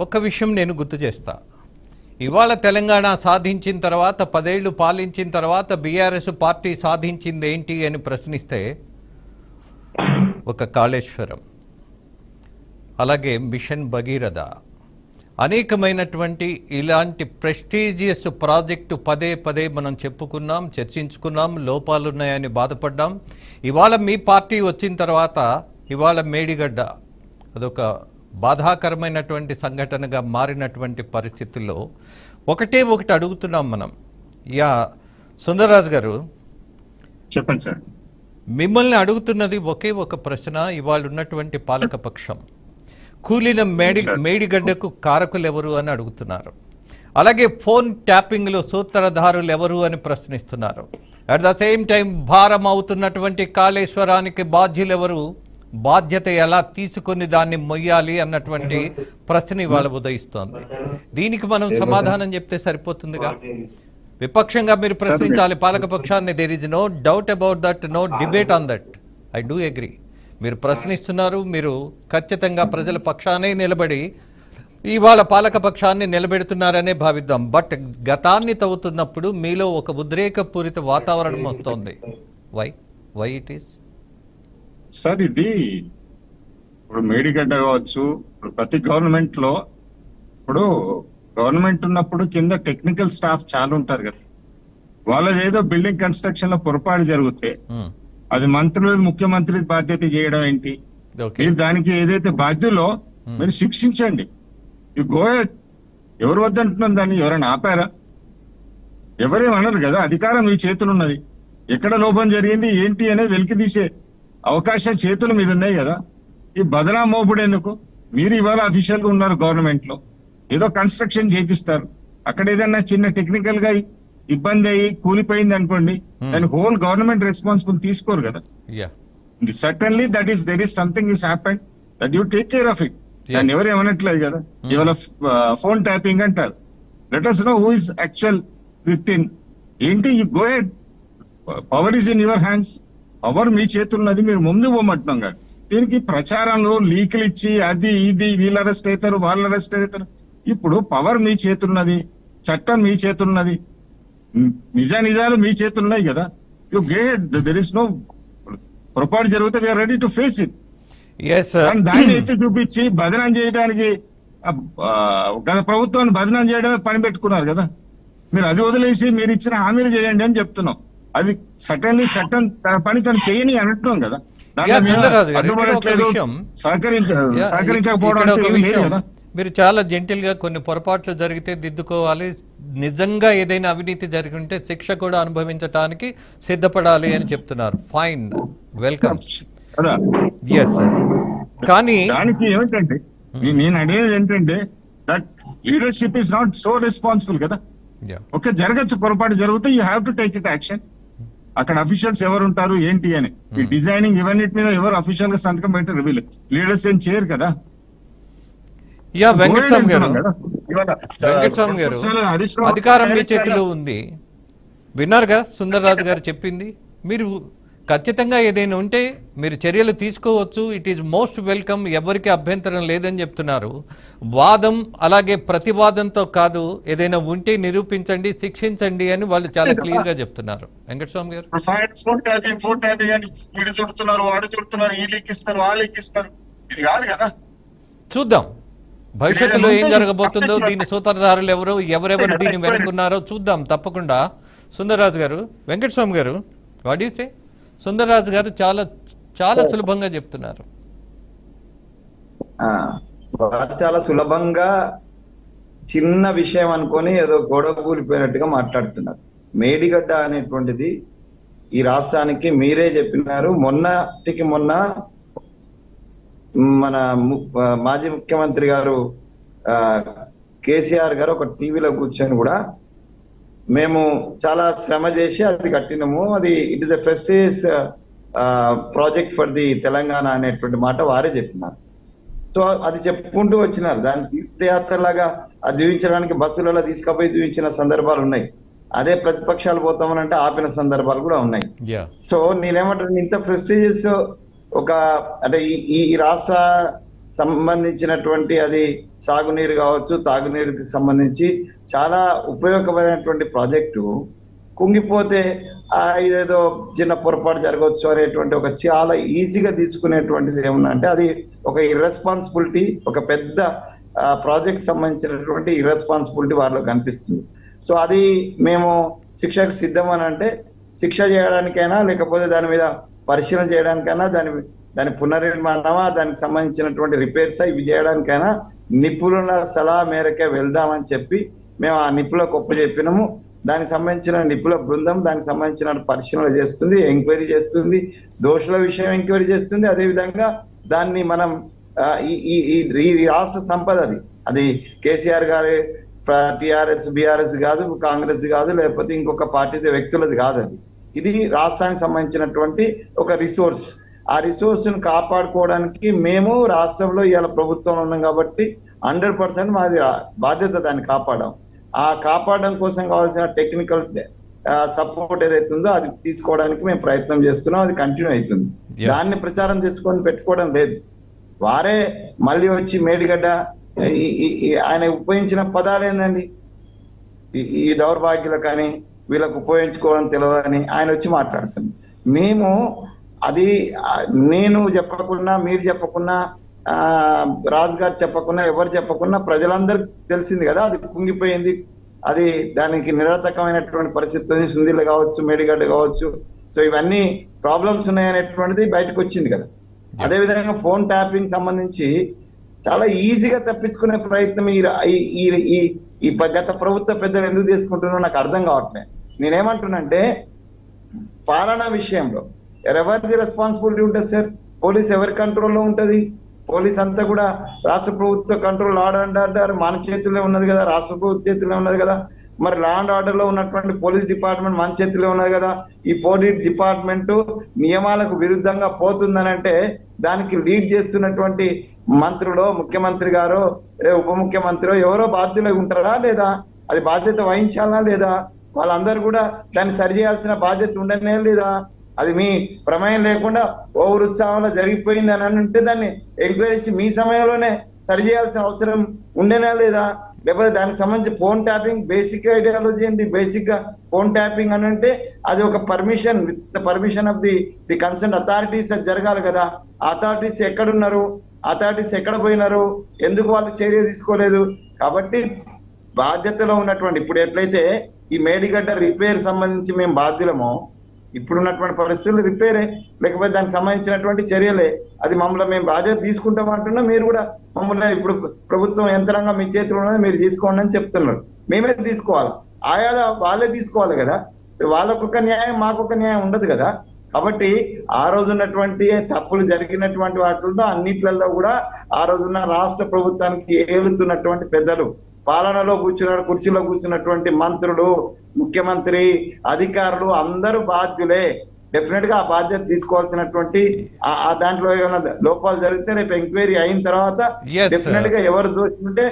ఒక్క విషయం నేను గుర్తు చేస్తా. ఇవాళ తెలంగాణ సాధించిన తర్వాత 10 ఏళ్ళు పాలించిన తర్వాత బీఆర్ఎస్ పార్టీ సాధించింది ఏంటి అని ప్రశ్నిస్తే ఒక కాళేశ్వరం, అలాగే మిషన్ భగీరథ, అనేకమైనటువంటి ఇలాంటి ప్రెస్టీజియస్ ప్రాజెక్టు పదే మనం చెప్పుకున్నాం, చర్చించుకున్నాం, లోపాలున్నాయని బాధపడ్డాం. ఇవాళ మీ పార్టీ వచ్చిన తర్వాత ఇవాళ మేడిగడ్డ అదొక బాధాకరమైనటువంటి సంఘటనగా మారినటువంటి పరిస్థితుల్లో ఒకటి అడుగుతున్నాం మనం. సుందరరాజు గారు చెప్పండి సార్. మిమ్మల్ని అడుగుతున్నది ఒకే ఒక ప్రశ్న. ఇవాళ ఉన్నటువంటి పాలకపక్షం కూలిన మేడిగడ్డకు కారకులు ఎవరు అని అడుగుతున్నారు. అలాగే ఫోన్ ట్యాపింగ్లో సూత్రధారులు ఎవరు అని ప్రశ్నిస్తున్నారు. అట్ ద సేమ్ టైం భారం అవుతున్నటువంటి కాళేశ్వరానికి బాధ్యులు ఎవరు, బాధ్యత ఎలా తీసుకొని దాన్ని మొయ్యాలి అన్నటువంటి ప్రశ్న ఇవాళ ఉదయిస్తోంది. దీనికి మనం సమాధానం చెప్తే సరిపోతుందిగా. విపక్షంగా మీరు ప్రశ్నించాలి పాలకపక్షాన్ని. There is no doubt about that, no debate on that. I do agree. మీరు ప్రశ్నిస్తున్నారు, మీరు ఖచ్చితంగా ప్రజల పక్షానే నిలబడి ఇవాళ పాలకపక్షాన్ని నిలబెడుతున్నారనే భావిద్దాం. బట్ గతాన్ని తవ్వుతున్నప్పుడు మీలో ఒక ఉద్రేకపూరిత వాతావరణం వస్తోంది. Why it is sir? ఇది ఇప్పుడు మేడిగడ్డ కావచ్చు, ఇప్పుడు ప్రతి గవర్నమెంట్ లో ఇప్పుడు గవర్నమెంట్ ఉన్నప్పుడు కింద టెక్నికల్ స్టాఫ్ చాలా ఉంటారు కదా, వాళ్ళది ఏదో బిల్డింగ్ కన్స్ట్రక్షన్ లో పొరపాటు జరిగితే అది మంత్రులు ముఖ్యమంత్రి బాధ్యత చేయడం ఏంటి? మీరు దానికి ఏదైతే బాధ్యులో మీరు శిక్షించండి. You go head. ఎవరు వద్దంటున్నారు దాన్ని? ఎవరైనా ఆపారా? ఎవరేమన్నారు కదా. అధికారం మీ చేతులు ఉన్నది. ఎక్కడ లోపం జరిగింది ఏంటి అనేది వెలికి తీసే అవకాశం చేతుల మీద ఉన్నాయి కదా. ఈ బదనా మోపుడు ఎందుకు? మీరు ఇవాళ అఫీషియల్ గా ఉన్నారు గవర్నమెంట్ లో, ఏదో కన్స్ట్రక్షన్ చేపిస్తారు, అక్కడ ఏదన్నా చిన్న టెక్నికల్ గా ఇబ్బంది అయ్యి కూలిపోయింది అనుకోండి, దాని హోల్ గవర్నమెంట్ రెస్పాన్సిబుల్ తీసుకోరు కదా. Certainly there is something is happened that you take care of it. దాన్ని ఎవరు ఏమనట్లేదు కదా. ఇవాళ ఫోన్ ట్యాపింగ్ అంటారు. Let us know who is actual victim. ఏంటి? You go head. Power is in your hands. Power మీ చేతున్నది, మీరు ముందు పోమంటున్నాం కదా. దీనికి ప్రచారంలో లీకులు ఇచ్చి అది ఇది వీళ్ళు అరెస్ట్ అవుతారు, వాళ్ళు అరెస్ట్ అవుతారు. ఇప్పుడు పవర్ మీ చేతున్నది, చట్టం మీ చేతున్నది, నిజాలు మీ చేతులున్నాయి కదా. You get there is no పొరపాటు జరిగితే we are ready to face it. దాన్ని ఎత్తి చూపించి బదనాం చేయడానికి గత ప్రభుత్వాన్ని బదనాం చేయడమే పని పెట్టుకున్నారు కదా. మీరు అది వదిలేసి మీరు ఇచ్చిన హామీలు చేయండి అని చెప్తున్నాం. అది సటన్లీ చట్టం పని తను చేయని అంటున్నాం కదా. సహకరించకపోవడం. మీరు చాలా జెంటిల్ గా కొన్ని పొరపాట్లు జరిగితే దిద్దుకోవాలి, నిజంగా ఏదైనా అవినీతి జరిగి ఉంటే శిక్ష కూడా అనుభవించడానికి సిద్ధపడాలి అని చెప్తున్నారు. Fine, welcome. కానీ దానికి ఏమిటంటే నేను అడిగేది ఏంటంటే that leadership is not so responsible కదా. ఓకే, జరగచ్చు, పొరపాటు జరిగితే you have to take it action. అక్కడ అఫీషియల్స్ ఎవరు ఉంటారు ఏంటి అని ఈ డిజైనింగ్ ఇవన్నిటి మీద ఎవరు అఫీషియల్ గా సంతకం పెట్టారు? వీళ్ళు లీడర్స్ ఏం చేయరు కదా. వెంకటస్వామి గారు, అధికారం మీ చేతిలో ఉంది. విన్నారుగా సుందరరాజు గారు చెప్పింది. మీరు ఖచ్చితంగా ఏదైనా ఉంటే మీరు చర్యలు తీసుకోవచ్చు. It is most welcome. ఎవరికి అభ్యంతరం లేదని చెప్తున్నారు. వాదం అలాగే ప్రతివాదంతో కాదు, ఏదైనా ఉంటే నిరూపించండి, శిక్షించండి అని వాళ్ళు చాలా క్లియర్ గా చెప్తున్నారు. వెంకటస్వామి గారు, చూద్దాం భవిష్యత్తులో ఏం జరగబోతుందో, దీని సూత్రధారులు ఎవరు, ఎవరెవరు దీన్ని వెనుకున్నారో చూద్దాం తప్పకుండా. సుందరరాజు గారు, వెంకటస్వామి గారు, వాట్ యు సే? సుందరరాజు గారు చాలా చాలా సులభంగా చెప్తున్నారు. చాలా సులభంగా చిన్న విషయం అనుకొని ఏదో గొడవ కూలిపోయినట్టుగా మాట్లాడుతున్నారు. మేడిగడ్డ అనేటువంటిది ఈ రాష్ట్రానికి మీరే చెప్పినారు. మొన్నటికి మొన్న మన మాజీ ముఖ్యమంత్రి గారు కేసీఆర్ గారు ఒక టీవీలో కూర్చొని కూడా మేము చాలా శ్రమ చేసి అది కట్టినాము, అది it is a prestigious project for the Telangana అనేటువంటి మాట వారే చెప్పినారు. సో అది చెప్పుకుంటూ వచ్చినారు. దాని తీర్థయాత్రలాగా అది చూపించడానికి బస్సులలో తీసుకుపోయి చూపించిన సందర్భాలు ఉన్నాయి. అదే ప్రతిపక్షాలు పోతామనంటే ఆపిన సందర్భాలు కూడా ఉన్నాయి. సో నేనేమంటాను, ఇంత ప్రెస్టీజియస్ ఒక అంటే ఈ రాష్ట్ర సంబంధించినటువంటి అది సాగునీరు కావచ్చు, తాగునీరుకి సంబంధించి చాలా ఉపయోగకరమైనటువంటి ప్రాజెక్టు కుంగిపోతే ఇదేదో చిన్న పొరపాటు జరగవచ్చు అనేటువంటి ఒక చాలా ఈజీగా తీసుకునేటువంటిది ఏమన్నా అంటే అది ఒక ఇర్రెస్పాన్సిబిలిటీ, ఒక పెద్ద ప్రాజెక్ట్ సంబంధించినటువంటి ఇర్రెస్పాన్సిబిలిటీ వాళ్ళకి కనిపిస్తుంది. సో అది మేము శిక్షకు సిద్ధం అని అంటే శిక్ష చేయడానికైనా లేకపోతే దాని మీద పరిశీలన చేయడానికైనా దాని పునర్నిర్మాణమా దానికి సంబంధించినటువంటి రిపేర్స్ ఇవి చేయడానికైనా నిపుణుల సలహా మేరకే వెళ్దామని చెప్పి మేము ఆ నిపుణులకు ఒప్పచెప్పినాము. దానికి సంబంధించిన నిపుణుల బృందం దానికి సంబంధించిన పరిశీలన చేస్తుంది, ఎంక్వైరీ చేస్తుంది, దోషుల విషయం ఎంక్వైరీ చేస్తుంది. అదేవిధంగా దాన్ని మనం ఈ రాష్ట్ర సంపద అది కేసీఆర్ గారి టిఆర్ఎస్ బిఆర్ఎస్ కాదు, కాంగ్రెస్ కాదు, లేకపోతే ఇంకొక పార్టీ వ్యక్తులది కాదు. ఇది రాష్ట్రానికి సంబంధించినటువంటి ఒక రిసోర్స్. ఆ రిసోర్స్ ను కాపాడుకోవడానికి మేము రాష్ట్రంలో ఇవాళ ప్రభుత్వంలో ఉన్నాం కాబట్టి 100% మాది బాధ్యత దాన్ని కాపాడడం. ఆ కాపాడడం కోసం కావాల్సిన టెక్నికల్ సపోర్ట్ ఏదైతే ఉందో అది తీసుకోవడానికి మేము ప్రయత్నం చేస్తున్నాం. అది కంటిన్యూ అవుతుంది. దాన్ని ప్రచారం చేసుకొని పెట్టుకోవడం లేదు. వారే మళ్ళీ వచ్చి మేడిగడ్డ ఆయన ఉపయోగించిన పదాలు ఏందండి, ఈ దౌర్భాగ్యులు కానీ వీళ్ళకు ఉపయోగించుకోవడం తెలియదని ఆయన వచ్చి మాట్లాడుతుంది. మేము అది నేను చెప్పకున్నా, మీరు చెప్పకున్నా, రాజు గారు చెప్పకున్నా, ఎవరు చెప్పకున్నా ప్రజలందరికీ తెలిసింది కదా అది కుంగిపోయింది. అది దానికి నిరర్థకమైనటువంటి పరిస్థితి ఉంది. సుందిల్ల కావచ్చు, మేడిగడ్డ కావచ్చు. సో ఇవన్నీ ప్రాబ్లమ్స్ ఉన్నాయనేటువంటిది బయటకు వచ్చింది కదా. అదేవిధంగా ఫోన్ ట్యాపింగ్ సంబంధించి చాలా ఈజీగా తప్పించుకునే ప్రయత్నం ఈ గత ప్రభుత్వ పెద్దలు ఎందుకు తీసుకుంటున్నారో నాకు అర్థం కావట్లేదు. నేనేమంటున్నానంటే పాలనా విషయంలో ఎవరిది రెస్పాన్సిబిలిటీ ఉంటుంది సార్? పోలీస్ ఎవరి కంట్రోల్లో ఉంటుంది? పోలీస్ అంతా కూడా రాష్ట్ర ప్రభుత్వ కంట్రోల్ ఆర్డర్ మన చేతుల్లో ఉన్నది కదా, రాష్ట్ర ప్రభుత్వ చేతుల్లో ఉన్నది కదా. మరి లా అండ్ ఆర్డర్ లో ఉన్నటువంటి పోలీస్ డిపార్ట్మెంట్ మన చేతిలో ఉన్నది కదా. ఈ పోలీస్ డిపార్ట్మెంట్ నియమాలకు విరుద్ధంగా పోతుందని అంటే దానికి లీడ్ చేస్తున్నటువంటి మంత్రులు, ముఖ్యమంత్రి గారు, ఉప ముఖ్యమంత్రి ఎవరో బాధ్యులు ఉంటారా లేదా? అది బాధ్యత వహించాలా లేదా? వాళ్ళందరూ కూడా దాన్ని సరిచేయాల్సిన బాధ్యత ఉండనే లేదా? అది మీ ప్రమేయం లేకుండా ఓవర్ ఉత్సాహంలో జరిగిపోయింది అని అంటే దాన్ని ఎంక్వైరీ మీ సమయంలోనే సరిచేయాల్సిన అవసరం ఉండేనా లేదా? లేకపోతే దానికి సంబంధించి ఫోన్ ట్యాపింగ్ బేసిక్ ఐడియాలజీ ఏంది? బేసిక్ గా ఫోన్ ట్యాపింగ్ అని అంటే అది ఒక permission, with permission of the concern authorities అది జరగాలి కదా. అథారిటీస్ ఎక్కడున్నారు? అథారిటీస్ ఎక్కడ పోయినారు? ఎందుకు వాళ్ళు చర్య తీసుకోలేదు? కాబట్టి బాధ్యతలో ఉన్నటువంటి ఇప్పుడు ఎట్లయితే ఈ మేడిగడ్డ రిపేర్ సంబంధించి మేము బాధ్యులమో ఇప్పుడున్నటువంటి పరిస్థితులు రిపేరే, లేకపోతే దానికి సంబంధించినటువంటి చర్యలే. అది మమ్మల్ని మేము బాధ్యత తీసుకుంటాం అంటున్నా, మీరు కూడా మమ్మల్ని ఇప్పుడు ప్రభుత్వం యంత్రాంగం మీ చేతిలో ఉన్నది మీరు తీసుకోండి అని చెప్తున్నారు. మేమే తీసుకోవాలి, ఆయా వాళ్ళే తీసుకోవాలి కదా. వాళ్ళకొక న్యాయం మాకొక న్యాయం ఉండదు కదా. కాబట్టి ఆ రోజు ఉన్నటువంటి తప్పులు జరిగినటువంటి వాటిల్లో అన్నిట్లలో కూడా ఆ రోజున్న రాష్ట్ర ప్రభుత్వానికి ఏలుతున్నటువంటి పెద్దలు, పాలనలో కుర్చీలో కూర్చున్నటువంటి మంత్రులు, ముఖ్యమంత్రి, అధికారులు అందరూ బాధ్యులే. డెఫినెట్ గా ఆ బాధ్యత తీసుకోవాల్సినటువంటి దాంట్లో ఏమైనా లోపాలు జరిగితే రేపు ఎంక్వైరీ అయిన తర్వాత డెఫినెట్ గా ఎవరు దోషుంటే